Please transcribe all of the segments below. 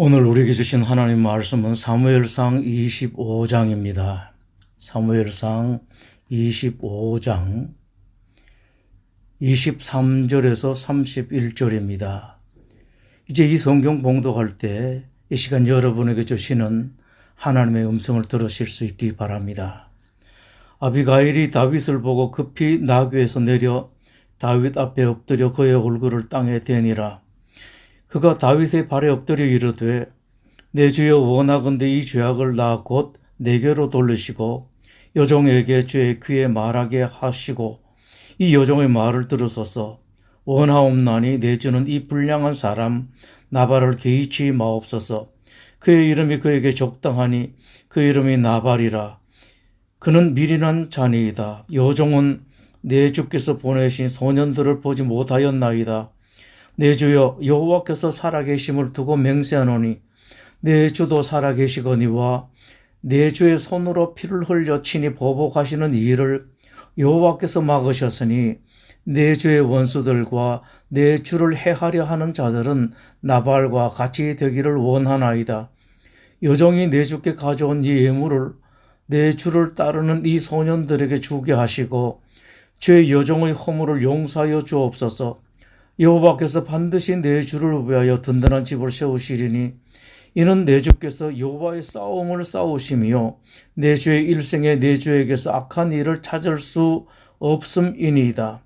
오늘 우리에게 주신 하나님 말씀은 사무엘상 25장입니다. 사무엘상 25장 23절에서 31절입니다. 이제 이 성경 봉독할 때 이 시간 여러분에게 주시는 하나님의 음성을 들으실 수 있기 바랍니다. 아비가일이 다윗을 보고 급히 나귀에서 내려 다윗 앞에 엎드려 그의 얼굴을 땅에 대니라. 그가 다윗의 발에 엎드려 이르되 내 주여 원하건대 이 죄악을 나 곧 내게로 돌리시고 여종에게 주의 귀에 말하게 하시고 이 여종의 말을 들으소서. 원하옵나니 내 주는 이 불량한 사람 나발을 개의치 마옵소서. 그의 이름이 그에게 적당하니 그 이름이 나발이라. 그는 미련한 자니이다. 여종은 내 주께서 보내신 소년들을 보지 못하였나이다. 내 주여 여호와께서 살아계심을 두고 맹세하노니 내 주도 살아계시거니와 내 주의 손으로 피를 흘려 친히 보복하시는 이 일을 여호와께서 막으셨으니 내 주의 원수들과 내 주를 해하려 하는 자들은 나발과 같이 되기를 원하나이다. 여종이 내 주께 가져온 이 예물을 내 주를 따르는 이 소년들에게 주게 하시고 주의 여종의 허물을 용서하여 주옵소서. 여호와께서 반드시 내 주를 위하여 든든한 집을 세우시리니 이는 내 주께서 여호와의 싸움을 싸우시며 내 주의 일생에 내 주에게서 악한 일을 찾을 수 없음이니이다.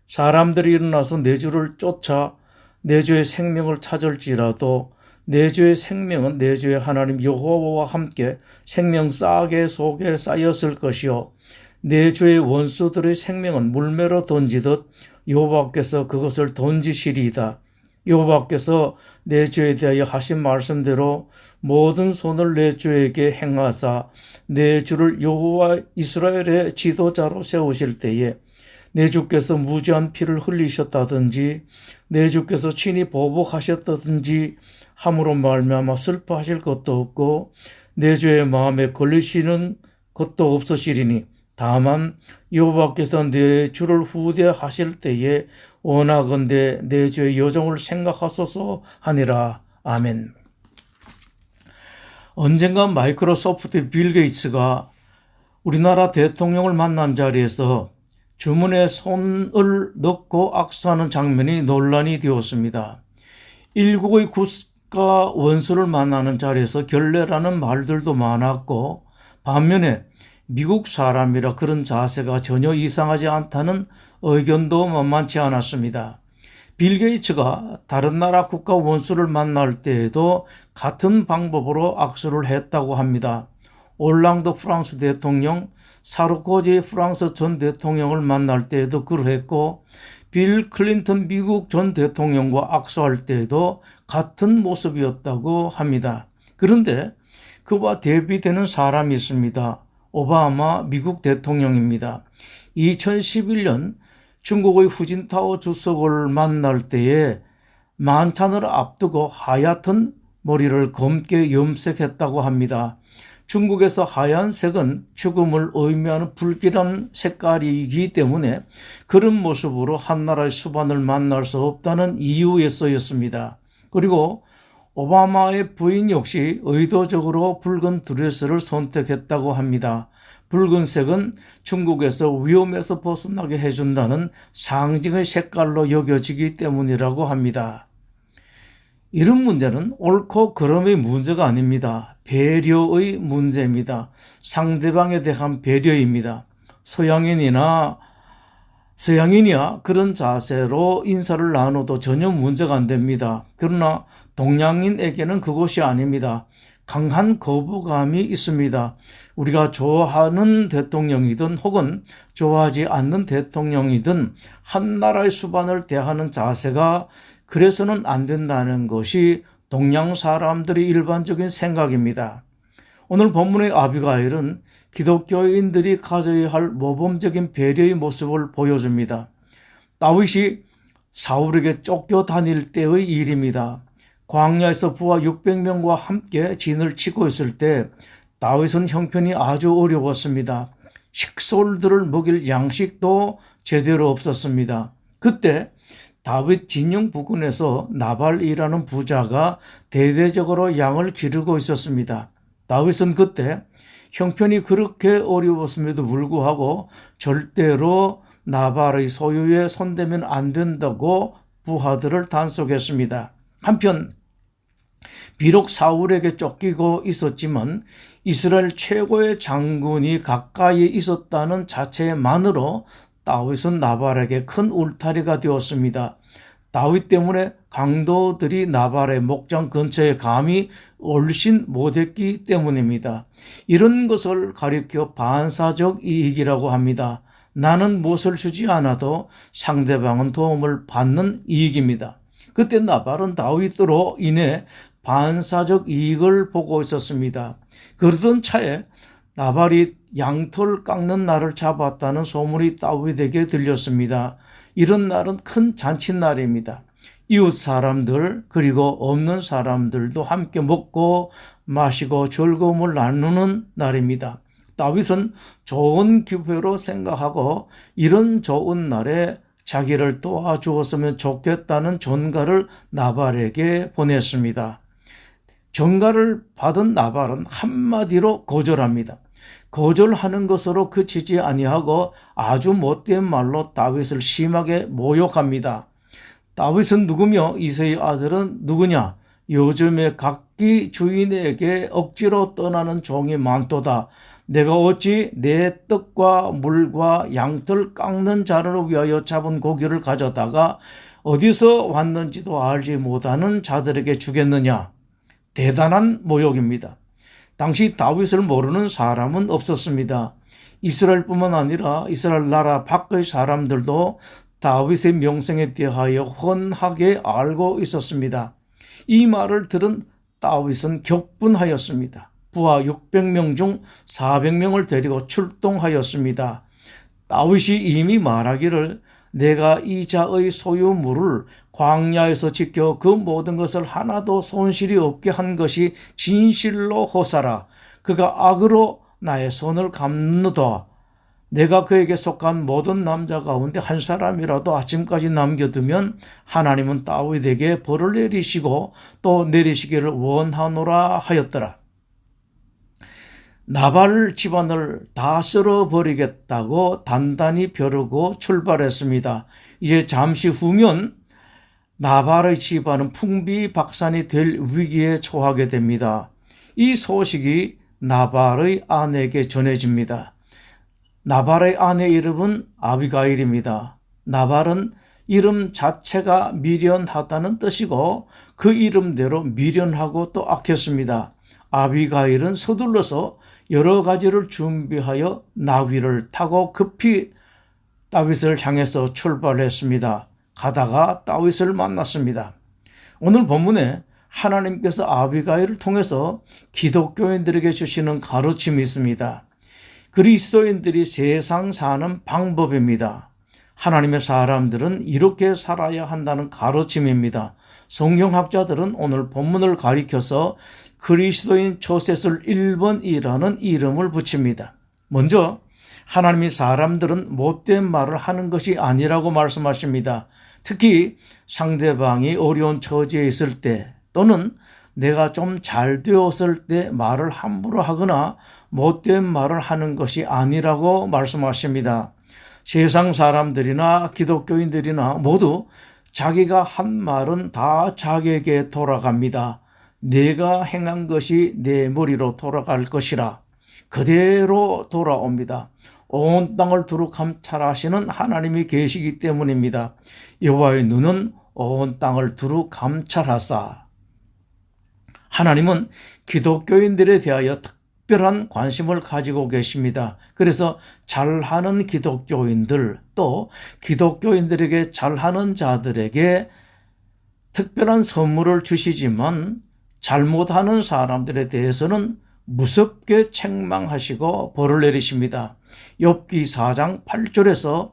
사람들이 일어나서 내 주를 쫓아 내 주의 생명을 찾을지라도 내 주의 생명은 내 주의 하나님 여호와와 함께 생명 싸개 속에 쌓였을 것이요 내 주의 원수들의 생명은 물매로 던지듯 여호와께서 그것을 던지시리이다. 여호와께서 내 주에 대하여 하신 말씀대로 모든 손을 내 주에게 행하사 내 주를 여호와 이스라엘의 지도자로 세우실 때에 내 주께서 무지한 피를 흘리셨다든지 내 주께서 친히 보복하셨다든지 함으로 말미암아 슬퍼하실 것도 없고 내 주의 마음에 걸리시는 것도 없으시리니 다만 여호와께서 내 주를 후대하실 때에 원하건대 내 주의 여종을 생각하소서 하니라. 아멘. 언젠가 마이크로소프트 빌 게이츠가 우리나라 대통령을 만난 자리에서 주머니에 손을 넣고 악수하는 장면이 논란이 되었습니다. 일국의 국가 원수를 만나는 자리에서 결례라는 말들도 많았고 반면에 미국 사람이라 그런 자세가 전혀 이상하지 않다는 의견도 만만치 않았습니다. 빌 게이츠가 다른 나라 국가 원수를 만날 때에도 같은 방법으로 악수를 했다고 합니다. 올랑드 프랑스 대통령, 사르코지 프랑스 전 대통령을 만날 때에도 그러했고 빌 클린턴 미국 전 대통령과 악수할 때에도 같은 모습이었다고 합니다. 그런데 그와 대비되는 사람이 있습니다. 오바마 미국 대통령입니다. 2011년 중국의 후진타오 주석을 만날 때에 만찬을 앞두고 하얗던 머리를 검게 염색했다고 합니다. 중국에서 하얀색은 죽음을 의미하는 불길한 색깔이기 때문에 그런 모습으로 한나라의 수반을 만날 수 없다는 이유에서였습니다. 그리고 오바마의 부인 역시 의도적으로 붉은 드레스를 선택했다고 합니다. 붉은색은 중국에서 위험에서 벗어나게 해준다는 상징의 색깔로 여겨지기 때문이라고 합니다. 이런 문제는 옳고 그름의 문제가 아닙니다. 배려의 문제입니다. 상대방에 대한 배려입니다. 서양인이야 그런 자세로 인사를 나눠도 전혀 문제가 안 됩니다. 그러나 동양인에게는 그것이 아닙니다. 강한 거부감이 있습니다. 우리가 좋아하는 대통령이든 혹은 좋아하지 않는 대통령이든 한 나라의 수반을 대하는 자세가 그래서는 안 된다는 것이 동양 사람들의 일반적인 생각입니다. 오늘 본문의 아비가일은 기독교인들이 가져야 할 모범적인 배려의 모습을 보여줍니다. 다윗이 사울에게 쫓겨 다닐 때의 일입니다. 광야에서 부하 600명과 함께 진을 치고 있을 때 다윗은 형편이 아주 어려웠습니다. 식솔들을 먹일 양식도 제대로 없었습니다. 그때 다윗 진영 부근에서 나발이라는 부자가 대대적으로 양을 기르고 있었습니다. 다윗은 그때 형편이 그렇게 어려웠음에도 불구하고 절대로 나발의 소유에 손대면 안 된다고 부하들을 단속했습니다. 한편 비록 사울에게 쫓기고 있었지만 이스라엘 최고의 장군이 가까이 있었다는 자체만으로 다윗은 나발에게 큰 울타리가 되었습니다. 다윗 때문에 강도들이 나발의 목장 근처에 감히 얼씬 못했기 때문입니다. 이런 것을 가리켜 반사적 이익이라고 합니다. 나는 무엇을 주지 않아도 상대방은 도움을 받는 이익입니다. 그때 나발은 다윗으로 인해 반사적 이익을 보고 있었습니다. 그러던 차에 나발이 양털 깎는 날을 잡았다는 소문이 다윗에게 들렸습니다. 이런 날은 큰 잔칫날입니다. 이웃 사람들 그리고 없는 사람들도 함께 먹고 마시고 즐거움을 나누는 날입니다. 다윗은 좋은 기회로 생각하고 이런 좋은 날에 자기를 도와주었으면 좋겠다는 전가를 나발에게 보냈습니다. 전가를 받은 나발은 한마디로 거절합니다. 거절하는 것으로 그치지 아니하고 아주 못된 말로 다윗을 심하게 모욕합니다. 다윗은 누구며 이새의 아들은 누구냐? 요즘에 각기 주인에게 억지로 떠나는 종이 많도다. 내가 어찌 내 떡과 물과 양털 깎는 자를 위하여 잡은 고기를 가져다가 어디서 왔는지도 알지 못하는 자들에게 주겠느냐? 대단한 모욕입니다. 당시 다윗을 모르는 사람은 없었습니다. 이스라엘뿐만 아니라 이스라엘 나라 밖의 사람들도 다윗의 명성에 대하여 훤하게 알고 있었습니다. 이 말을 들은 다윗은 격분하였습니다. 부하 600명 중 400명을 데리고 출동하였습니다. 다윗이 이미 말하기를 내가 이 자의 소유물을 광야에서 지켜 그 모든 것을 하나도 손실이 없게 한 것이 진실로 호사라. 그가 악으로 나의 손을 감느다. 내가 그에게 속한 모든 남자 가운데 한 사람이라도 아침까지 남겨두면 하나님은 다윗에게 벌을 내리시고 또 내리시기를 원하노라 하였더라. 나발 집안을 다 쓸어버리겠다고 단단히 벼르고 출발했습니다. 이제 잠시 후면 나발의 집안은 풍비박산이 될 위기에 처하게 됩니다. 이 소식이 나발의 아내에게 전해집니다. 나발의 아내 이름은 아비가일입니다. 나발은 이름 자체가 미련하다는 뜻이고 그 이름대로 미련하고 또 악했습니다. 아비가일은 서둘러서 여러 가지를 준비하여 나귀를 타고 급히 다윗을 향해서 출발했습니다. 가다가 다윗을 만났습니다. 오늘 본문에 하나님께서 아비가일을 통해서 기독교인들에게 주시는 가르침이 있습니다. 그리스도인들이 세상 사는 방법입니다. 하나님의 사람들은 이렇게 살아야 한다는 가르침입니다. 성경학자들은 오늘 본문을 가리켜서 그리스도인 조셋을 1번이라는 이름을 붙입니다. 먼저 하나님의 사람들은 못된 말을 하는 것이 아니라고 말씀하십니다. 특히 상대방이 어려운 처지에 있을 때 또는 내가 좀 잘 되었을 때 말을 함부로 하거나 못된 말을 하는 것이 아니라고 말씀하십니다. 세상 사람들이나 기독교인들이나 모두 자기가 한 말은 다 자기에게 돌아갑니다. 내가 행한 것이 내 머리로 돌아갈 것이라 그대로 돌아옵니다. 온 땅을 두루 감찰하시는 하나님이 계시기 때문입니다. 여호와의 눈은 온 땅을 두루 감찰하사. 하나님은 기독교인들에 대하여 특별한 관심을 가지고 계십니다. 그래서 잘하는 기독교인들 또 기독교인들에게 잘하는 자들에게 특별한 선물을 주시지만 잘못하는 사람들에 대해서는 무섭게 책망하시고 벌을 내리십니다. 욥기 4장 8절에서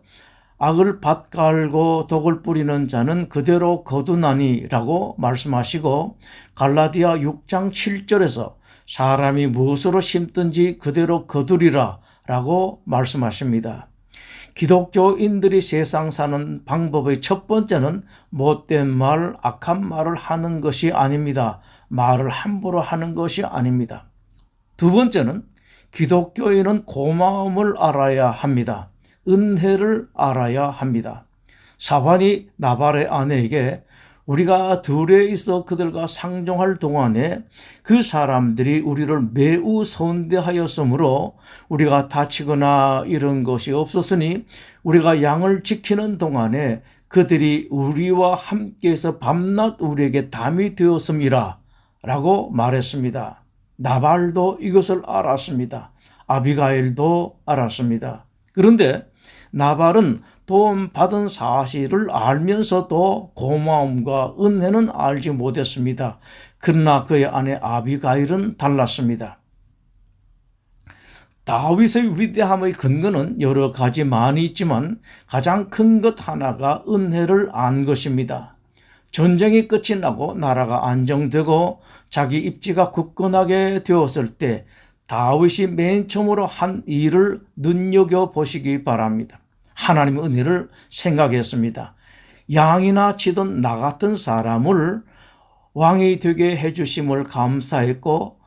악을 밭갈고 독을 뿌리는 자는 그대로 거두나니라고 말씀하시고 갈라디아 6장 7절에서 사람이 무엇으로 심든지 그대로 거두리라 라고 말씀하십니다. 기독교인들이 세상 사는 방법의 첫 번째는 못된 말, 악한 말을 하는 것이 아닙니다. 말을 함부로 하는 것이 아닙니다. 두 번째는 기독교인은 고마움을 알아야 합니다. 은혜를 알아야 합니다. 사반이 나발의 아내에게 우리가 들에 있어 그들과 상종할 동안에 그 사람들이 우리를 매우 선대하였으므로 우리가 다치거나 이런 것이 없었으니 우리가 양을 지키는 동안에 그들이 우리와 함께해서 밤낮 우리에게 담이 되었음이라 라고 말했습니다. 나발도 이것을 알았습니다. 아비가일도 알았습니다. 그런데 나발은 도움 받은 사실을 알면서도 고마움과 은혜는 알지 못했습니다. 그러나 그의 아내 아비가일은 달랐습니다. 다윗의 위대함의 근거는 여러 가지 많이 있지만 가장 큰 것 하나가 은혜를 안 것입니다. 전쟁이 끝이 나고 나라가 안정되고 자기 입지가 굳건하게 되었을 때 다윗이 맨 처음으로 한 일을 눈여겨보시기 바랍니다. 하나님의 은혜를 생각했습니다. 양이나 치던 나 같은 사람을 왕이 되게 해주심을 감사했고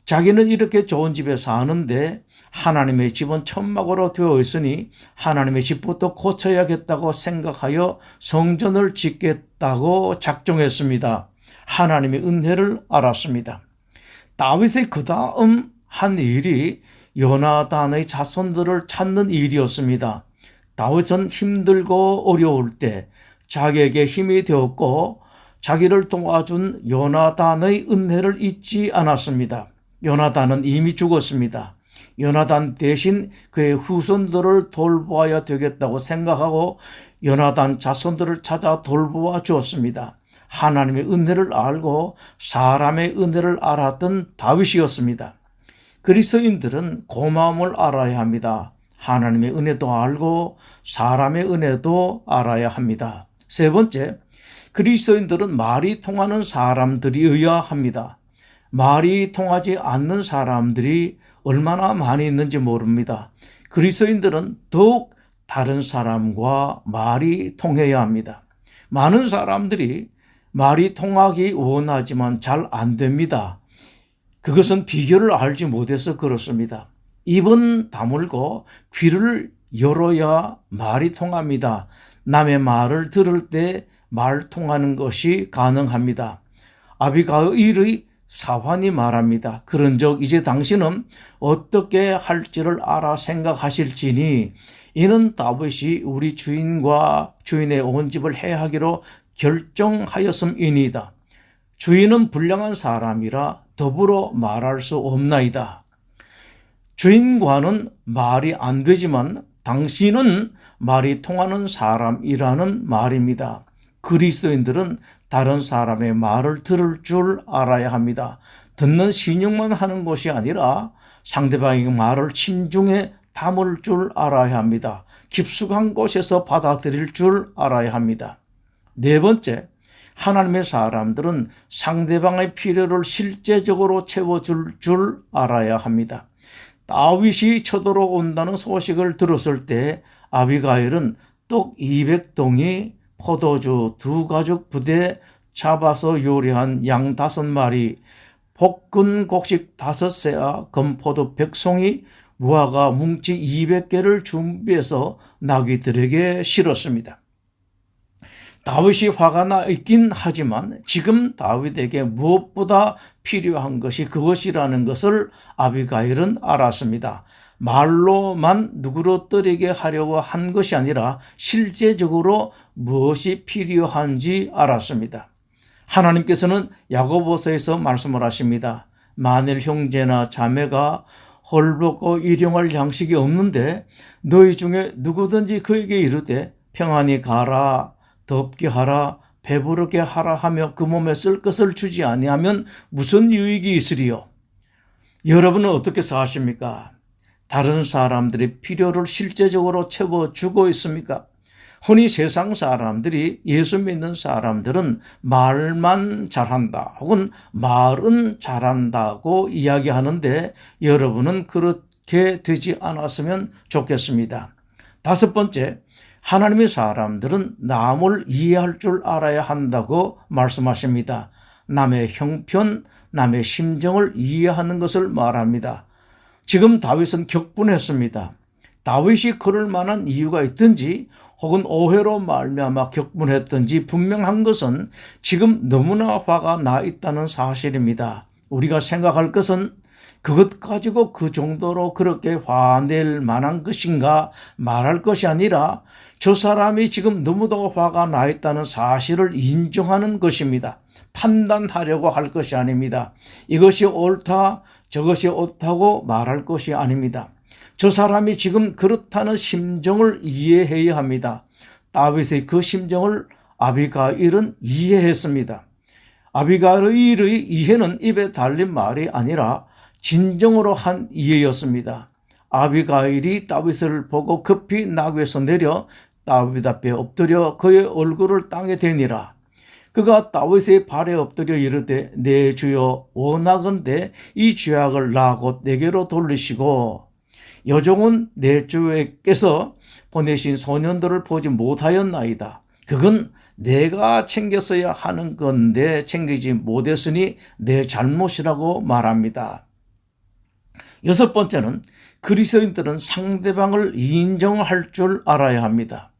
자기는 이렇게 좋은 집에 사는데 하나님의 집은 천막으로 되어 있으니 하나님의 집부터 고쳐야겠다고 생각하여 성전을 짓겠다고 작정했습니다. 하나님의 은혜를 알았습니다. 다윗의 그 다음 한 일이 요나단의 자손들을 찾는 일이었습니다. 다윗은 힘들고 어려울 때 자기에게 힘이 되었고 자기를 도와준 요나단의 은혜를 잊지 않았습니다. 요나단은 이미 죽었습니다. 요나단 대신 그의 후손들을 돌보아야 되겠다고 생각하고 요나단 자손들을 찾아 돌보아 주었습니다. 하나님의 은혜를 알고 사람의 은혜를 알았던 다윗이었습니다. 그리스도인들은 고마움을 알아야 합니다. 하나님의 은혜도 알고 사람의 은혜도 알아야 합니다. 세 번째, 그리스도인들은 말이 통하는 사람들이어야 합니다. 말이 통하지 않는 사람들이 얼마나 많이 있는지 모릅니다. 그리스도인들은 더욱 다른 사람과 말이 통해야 합니다. 많은 사람들이 말이 통하기 원하지만 잘 안 됩니다. 그것은 비결을 알지 못해서 그렇습니다. 입은 다물고 귀를 열어야 말이 통합니다. 남의 말을 들을 때 말 통하는 것이 가능합니다. 아비가일의 사환이 말합니다. 그런즉 이제 당신은 어떻게 할지를 알아 생각하실지니 이는 다윗이 우리 주인과 주인의 온 집을 해하기로 결정하였음이니이다. 주인은 불량한 사람이라 더불어 말할 수 없나이다. 주인과는 말이 안 되지만 당신은 말이 통하는 사람이라는 말입니다. 그리스도인들은 다른 사람의 말을 들을 줄 알아야 합니다. 듣는 신용만 하는 것이 아니라 상대방의 말을 심중에 담을 줄 알아야 합니다. 깊숙한 곳에서 받아들일 줄 알아야 합니다. 네 번째, 하나님의 사람들은 상대방의 필요를 실제적으로 채워줄 줄 알아야 합니다. 다윗이 쳐들어온다는 소식을 들었을 때 아비가일은 떡 200동이 포도주 2가죽 부대 잡아서 요리한 양 5마리, 볶은 곡식 5새와 건포도 100송이, 무화과 뭉치 200개를 준비해서 나귀들에게 실었습니다. 다윗이 화가 나 있긴 하지만 지금 다윗에게 무엇보다 필요한 것이 그것이라는 것을 아비가일은 알았습니다. 말로만 누그러뜨리게 하려고 한 것이 아니라 실제적으로 무엇이 필요한지 알았습니다. 하나님께서는 야고보서에서 말씀을 하십니다. 만일 형제나 자매가 헐벗고 일용할 양식이 없는데 너희 중에 누구든지 그에게 이르되 평안히 가라, 덥게 하라, 배부르게 하라 하며 그 몸에 쓸 것을 주지 아니하면 무슨 유익이 있으리요? 여러분은 어떻게 사십니까? 다른 사람들의 필요를 실제적으로 채워주고 있습니까? 흔히 세상 사람들이, 예수 믿는 사람들은 말만 잘한다 혹은 말은 잘한다고 이야기하는데 여러분은 그렇게 되지 않았으면 좋겠습니다. 다섯 번째, 하나님의 사람들은 남을 이해할 줄 알아야 한다고 말씀하십니다. 남의 형편, 남의 심정을 이해하는 것을 말합니다. 지금 다윗은 격분했습니다. 다윗이 그럴 만한 이유가 있든지 혹은 오해로 말미암아 격분했든지 분명한 것은 지금 너무나 화가 나 있다는 사실입니다. 우리가 생각할 것은 그것 가지고 그 정도로 그렇게 화낼 만한 것인가 말할 것이 아니라 저 사람이 지금 너무도 화가 나 있다는 사실을 인정하는 것입니다. 판단하려고 할 것이 아닙니다. 이것이 옳다, 저것이 옳다고 말할 것이 아닙니다. 저 사람이 지금 그렇다는 심정을 이해해야 합니다. 다윗의 그 심정을 아비가일은 이해했습니다. 아비가일의 이해는 입에 달린 말이 아니라 진정으로 한 이해였습니다. 아비가일이 다윗을 보고 급히 나귀에서 내려 다윗 앞에 엎드려 그의 얼굴을 땅에 대니라. 그가 다윗의 발에 엎드려 이르되 내 주여 원하건대 이 죄악을 나 곧 내게로 돌리시고 여종은 내 주께서 보내신 소년들을 보지 못하였나이다. 그건 내가 챙겼어야 하는 건데 챙기지 못했으니 내 잘못이라고 말합니다. 여섯 번째는 그리스도인들은 상대방을 인정할 줄 알아야 합니다.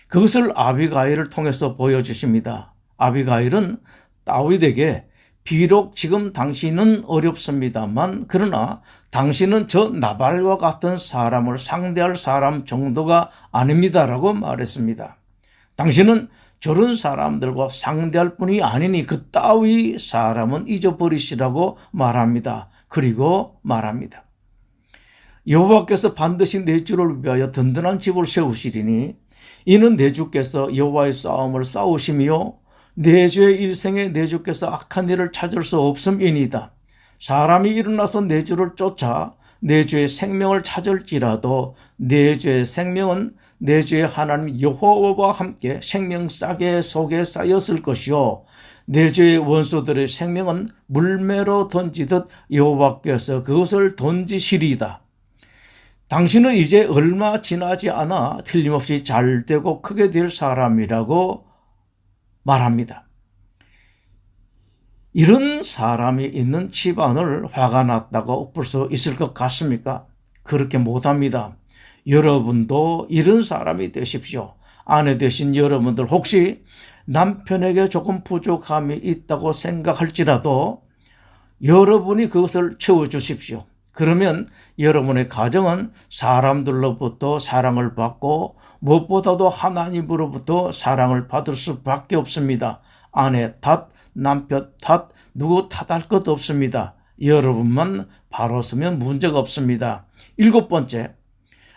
그것을 아비가일을 통해서 보여주십니다. 아비가일은 다윗에게 비록 지금 당신은 어렵습니다만 그러나 당신은 저 나발과 같은 사람을 상대할 사람 정도가 아닙니다라고 말했습니다. 당신은 저런 사람들과 상대할 뿐이 아니니 그 따위 사람은 잊어버리시라고 말합니다. 그리고 말합니다. 여호와께서 반드시 내 주를 위하여 든든한 집을 세우시리니 이는 내 주께서 여호와의 싸움을 싸우시며 내 주의 일생에 내 주께서 악한 일을 찾을 수 없음이니이다. 사람이 일어나서 내 주를 쫓아 내 주의 생명을 찾을지라도 내 주의 생명은 내 주의 하나님 여호와와 함께 생명 싸개 속에 쌓였을 것이요 내 주의 원수들의 생명은 물매로 던지듯 여호와께서 그것을 던지시리이다. 당신은 이제 얼마 지나지 않아 틀림없이 잘되고 크게 될 사람이라고 말합니다. 이런 사람이 있는 집안을 화가 났다고 엎을 수 있을 것 같습니까? 그렇게 못합니다. 여러분도 이런 사람이 되십시오. 아내 되신 여러분들 혹시 남편에게 조금 부족함이 있다고 생각할지라도 여러분이 그것을 채워주십시오. 그러면 여러분의 가정은 사람들로부터 사랑을 받고 무엇보다도 하나님으로부터 사랑을 받을 수밖에 없습니다. 아내 탓, 남편 탓, 누구 탓할 것 없습니다. 여러분만 바로 서면 문제가 없습니다. 일곱 번째,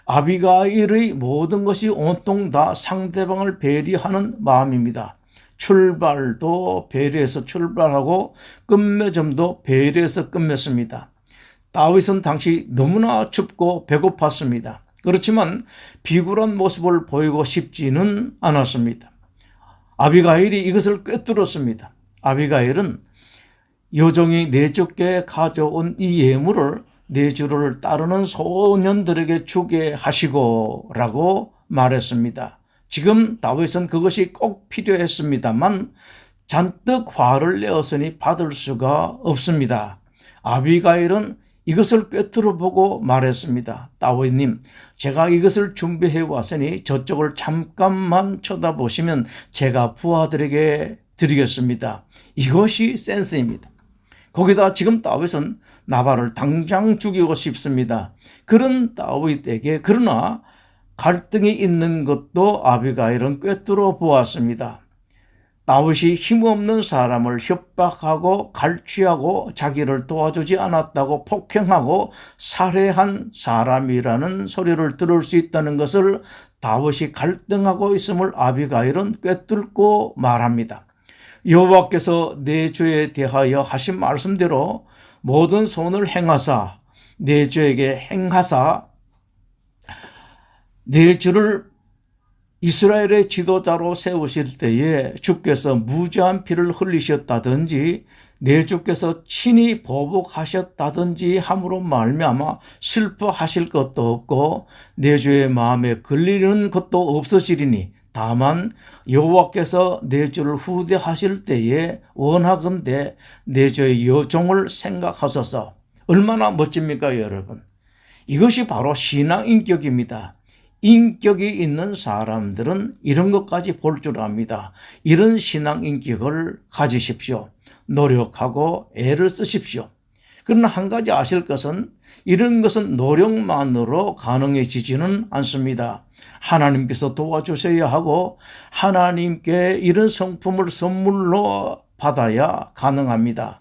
아비가일의 모든 것이 온통 다 상대방을 배려하는 마음입니다. 출발도 배려해서 출발하고 끝맺음도 배려해서 끝맺습니다. 다윗은 당시 너무나 춥고 배고팠습니다. 그렇지만 비굴한 모습을 보이고 싶지는 않았습니다. 아비가일이 이것을 꿰뚫었습니다. 아비가일은 여종이 내 주께 가져온 이 예물을 내 주를 따르는 소년들에게 주게 하시고 라고 말했습니다. 지금 다윗은 그것이 꼭 필요했습니다만 잔뜩 화를 내었으니 받을 수가 없습니다. 아비가일은 이것을 꿰뚫어 보고 말했습니다. 다윗님, 제가 이것을 준비해 왔으니 저쪽을 잠깐만 쳐다보시면 제가 부하들에게 드리겠습니다. 이것이 센스입니다. 거기다 지금 다윗은 나발을 당장 죽이고 싶습니다. 그런 다윗에게 그러나 갈등이 있는 것도 아비가일은 꿰뚫어 보았습니다. 다윗이 힘없는 사람을 협박하고 갈취하고 자기를 도와주지 않았다고 폭행하고 살해한 사람이라는 소리를 들을 수 있다는 것을 다윗이 갈등하고 있음을 아비가일은 꿰뚫고 말합니다. 여호와께서 내 주에 대하여 하신 말씀대로 모든 선을 행하사 내 주에게 행하사 내 주를 이스라엘의 지도자로 세우실 때에 주께서 무죄한 피를 흘리셨다든지 내 주께서 친히 보복하셨다든지 함으로 말미암아 슬퍼하실 것도 없고 내 주의 마음에 걸리는 것도 없어지리니 다만 여호와께서 내 주를 후대하실 때에 원하건대 내 주의 여종을 생각하소서. 얼마나 멋집니까, 여러분? 이것이 바로 신앙 인격입니다. 인격이 있는 사람들은 이런 것까지 볼 줄 압니다. 이런 신앙 인격을 가지십시오. 노력하고 애를 쓰십시오. 그러나 한 가지 아실 것은 이런 것은 노력만으로 가능해지지는 않습니다. 하나님께서 도와주셔야 하고 하나님께 이런 성품을 선물로 받아야 가능합니다.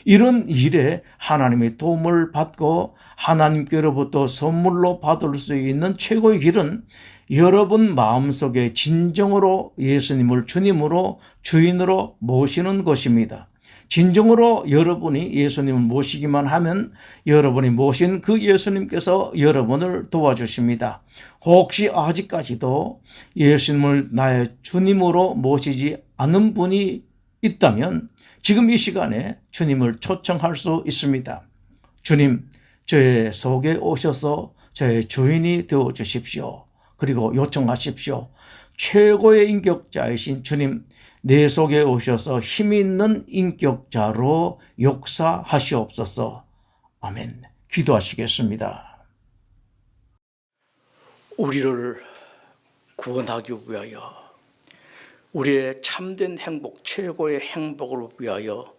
이런 일에 하나님의 도움을 받고 하나님께로부터 선물로 받을 수 있는 최고의 길은 여러분 마음속에 진정으로 예수님을 주님으로 주인으로 모시는 것입니다. 진정으로 여러분이 예수님을 모시기만 하면 여러분이 모신 그 예수님께서 여러분을 도와주십니다. 혹시 아직까지도 예수님을 나의 주님으로 모시지 않은 분이 있다면 지금 이 시간에 주님을 초청할 수 있습니다. 주님, 저의 속에 오셔서 저의 주인이 되어 주십시오. 그리고 요청하십시오. 최고의 인격자이신 주님, 내 속에 오셔서 힘 있는 인격자로 역사하시옵소서. 아멘. 기도하시겠습니다. 우리를 구원하기 위하여 우리의 참된 행복, 최고의 행복을 위하여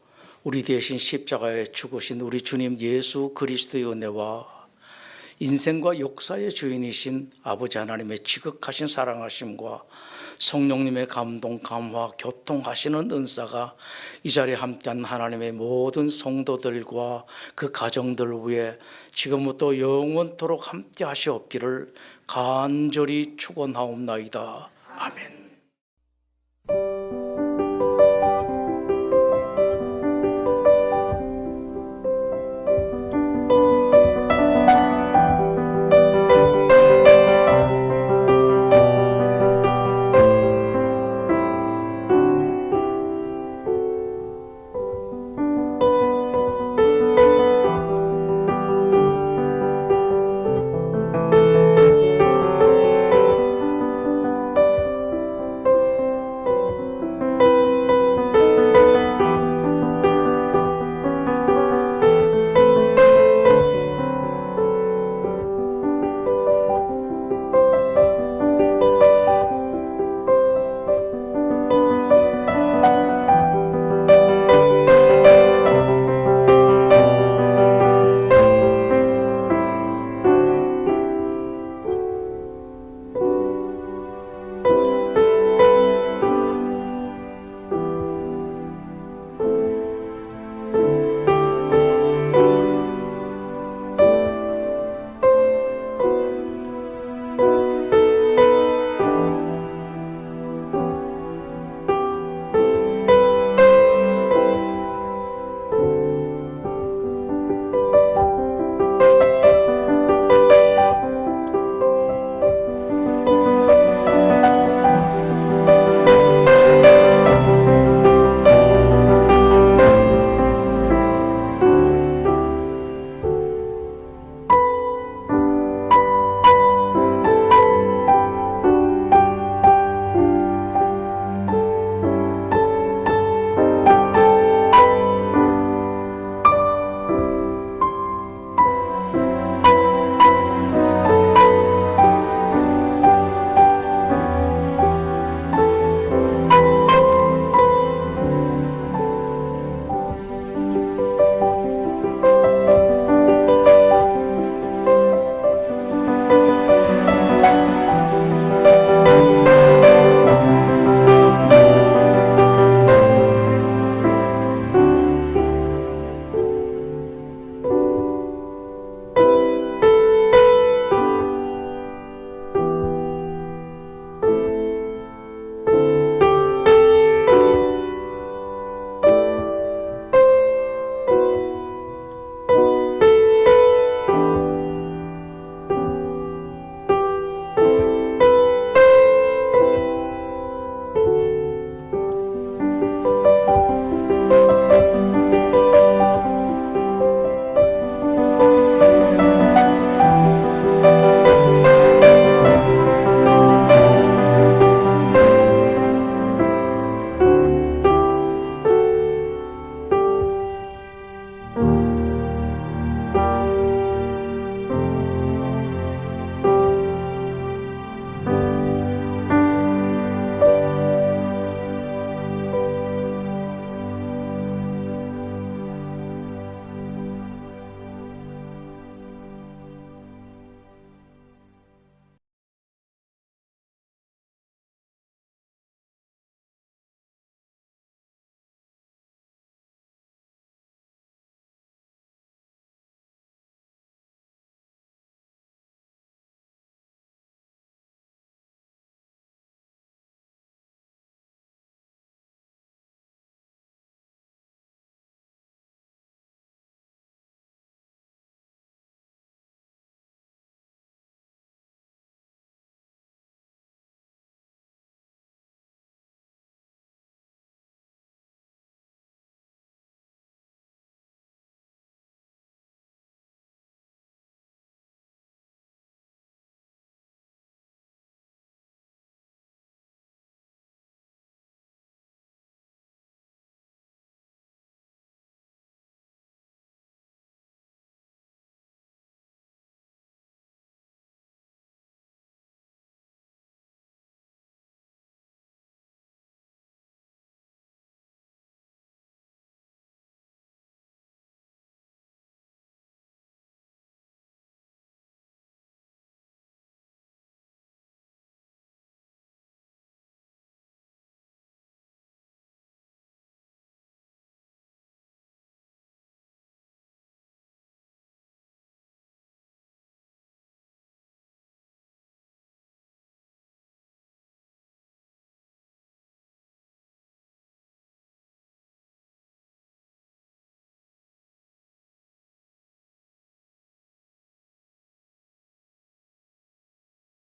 우리 대신 십자가에 죽으신 우리 주님 예수 그리스도의 은혜와 인생과 역사의 주인이신 아버지 하나님의 지극하신 사랑하심과 성령님의 감동, 감화, 교통하시는 은사가 이 자리에 함께한 하나님의 모든 성도들과 그 가정들 위해 지금부터 영원토록 함께 하시옵기를 간절히 축원하옵나이다. 아멘.